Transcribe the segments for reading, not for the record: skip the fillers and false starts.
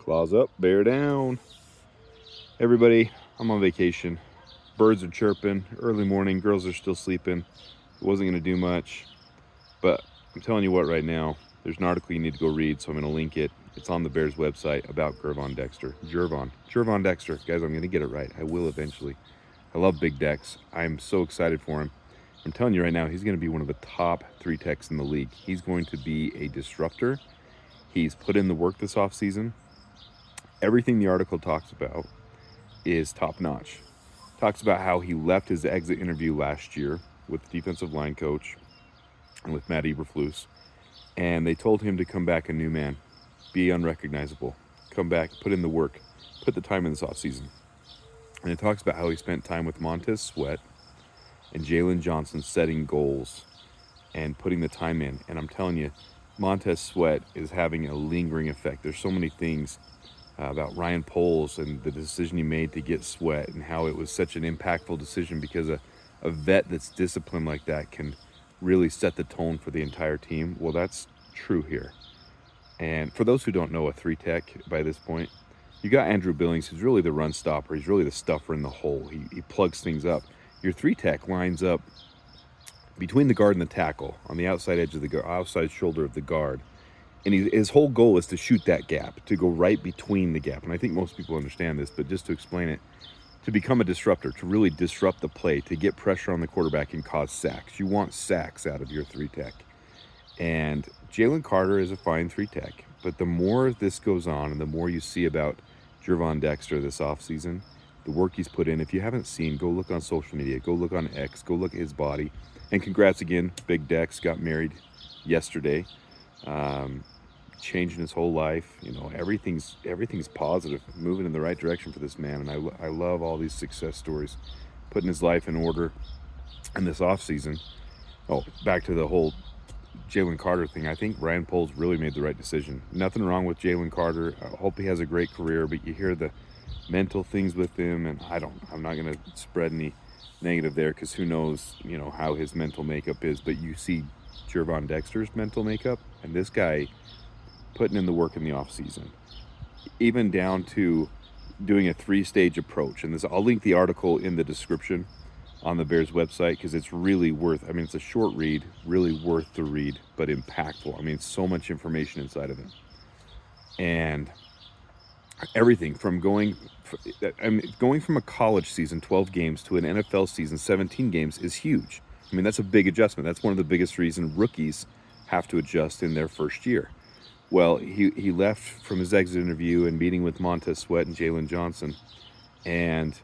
Claws up, bear down. Everybody, I'm on vacation. Birds are chirping, early morning, girls are still sleeping. It wasn't going to do much, but I'm telling you what right now, there's an article you need to go read, so I'm going to link it. It's on the Bears website about Gervon Dexter. Gervon Dexter. Guys, I'm going to get it right. I will eventually. I love Big Dex. I'm so excited for him. I'm telling you right now, he's going to be one of the top 3 techs in the league. He's going to be a disruptor. He's put in the work this offseason. Everything the article talks about is top notch. Talks about how he left his exit interview last year with the defensive line coach and with Matt Eberflus, and they told him to come back a new man, be unrecognizable, come back, put in the work, put the time in this offseason. And it talks about how he spent time with Montez Sweat and Jalen Johnson setting goals and putting the time in. And I'm telling you, Montez Sweat is having a lingering effect. There's so many things about Ryan Poles and the decision he made to get Sweat and how it was such an impactful decision because a vet that's disciplined like that can really set the tone for the entire team. Well, that's true here. And for those who don't know a 3 tech by this point, you got Andrew Billings, who's really the run stopper. He's really the stuffer in the hole. He plugs things up. Your 3 tech lines up between the guard and the tackle on the outside edge of the outside shoulder of the guard. And his whole goal is to shoot that gap, to go right between the gap. And I think most people understand this, but just to explain it, to become a disruptor, to really disrupt the play, to get pressure on the quarterback and cause sacks. You want sacks out of your 3 tech. And Jalen Carter is a fine 3 tech. But the more this goes on and the more you see about Gervon Dexter this offseason, the work he's put in, if you haven't seen, go look on social media, go look on X, go look at his body. And congrats again, Big Dex got married yesterday. Changing his whole life, everything's positive, moving in the right direction for this man. And I love all these success stories, putting his life in order. And this offseason, back to the whole Jalen Carter thing, I think Ryan Poles really made the right decision. Nothing wrong with Jalen Carter. I hope he has a great career, but you hear the mental things with him, and I'm not going to spread any negative there because who knows, how his mental makeup is. But you see Gervon Dexter's mental makeup, and this guy putting in the work in the offseason, even down to doing a 3-stage approach. And I'll link the article in the description on the Bears website because it's really worth, it's a short read, really worth the read, but impactful. So much information inside of it. And everything from going from a college season, 12 games, to an NFL season, 17 games is huge. That's a big adjustment. That's one of the biggest reasons rookies have to adjust in their first year. Well, he left from his exit interview and meeting with Montez Sweat and Jalen Johnson, and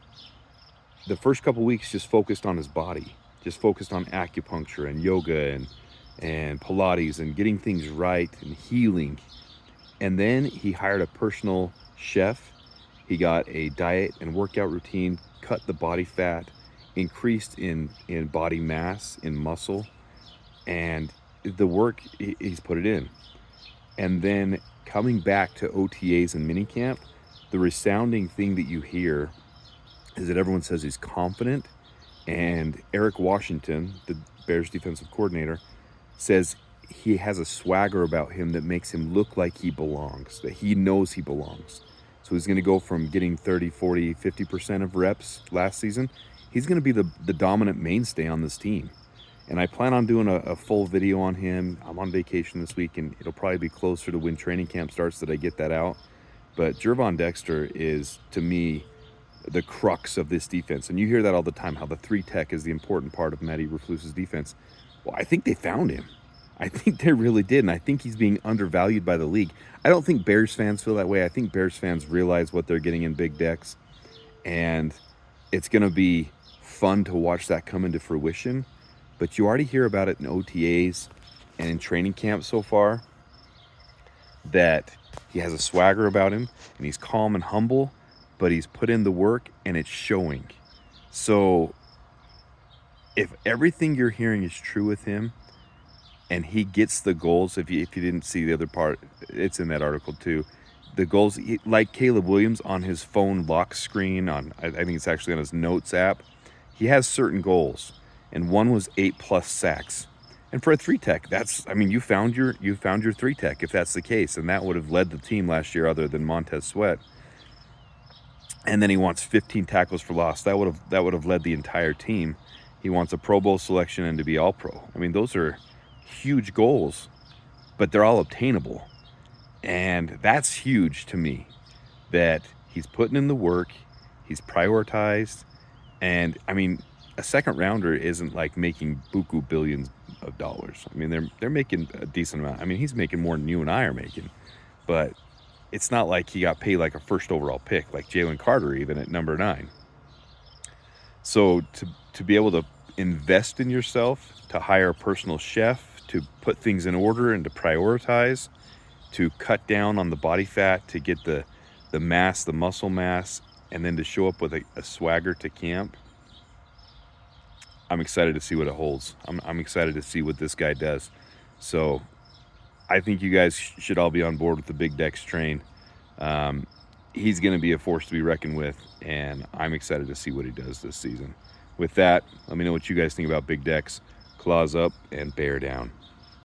the first couple weeks just focused on his body, just focused on acupuncture and yoga and Pilates and getting things right and healing. And then he hired a personal chef. He got a diet and workout routine, cut the body fat, increased in body mass, in muscle, and the work, he's put it in. And then coming back to OTAs and minicamp, the resounding thing that you hear is that everyone says he's confident. And Eric Washington, the Bears defensive coordinator, says he has a swagger about him that makes him look like he belongs, that he knows he belongs. So he's going to go from getting 30, 40, 50% of reps last season. He's going to be the dominant mainstay on this team. And I plan on doing a full video on him. I'm on vacation this week, and it'll probably be closer to when training camp starts that I get that out. But Gervon Dexter is, to me, the crux of this defense. And you hear that all the time, how the 3 tech is the important part of Matt Eberflus's defense. Well, I think they found him. I think they really did, and I think he's being undervalued by the league. I don't think Bears fans feel that way. I think Bears fans realize what they're getting in Big Dex, and it's going to be fun to watch that come into fruition. But you already hear about it in OTAs and in training camp so far, that he has a swagger about him, and he's calm and humble, but he's put in the work, and it's showing. So if everything you're hearing is true with him, and he gets the goals, if you didn't see the other part, it's in that article too. The goals, like Caleb Williams on his phone lock screen, I think it's actually on his notes app, he has certain goals. And one was 8+ sacks. And for a 3-tech, you found your 3-tech if that's the case, and that would have led the team last year other than Montez Sweat. And then he wants 15 tackles for loss. That would have led the entire team. He wants a Pro Bowl selection and to be All-Pro. I mean, those are huge goals, but they're all obtainable. And that's huge to me, that he's putting in the work, he's prioritized, and I mean, a second rounder isn't like making buku billions of dollars. I mean, they're making a decent amount. I mean, he's making more than you and I are making, but it's not like he got paid like a first overall pick, like Jalen Carter, even at number 9. So to be able to invest in yourself, to hire a personal chef, to put things in order and to prioritize, to cut down on the body fat, to get the mass, the muscle mass, and then to show up with a swagger to camp, I'm excited to see what it holds. I'm excited to see what this guy does. So I think you guys should all be on board with the Big Dex train. He's going to be a force to be reckoned with, and I'm excited to see what he does this season. With that, let me know what you guys think about Big Dex. Claws up and bear down.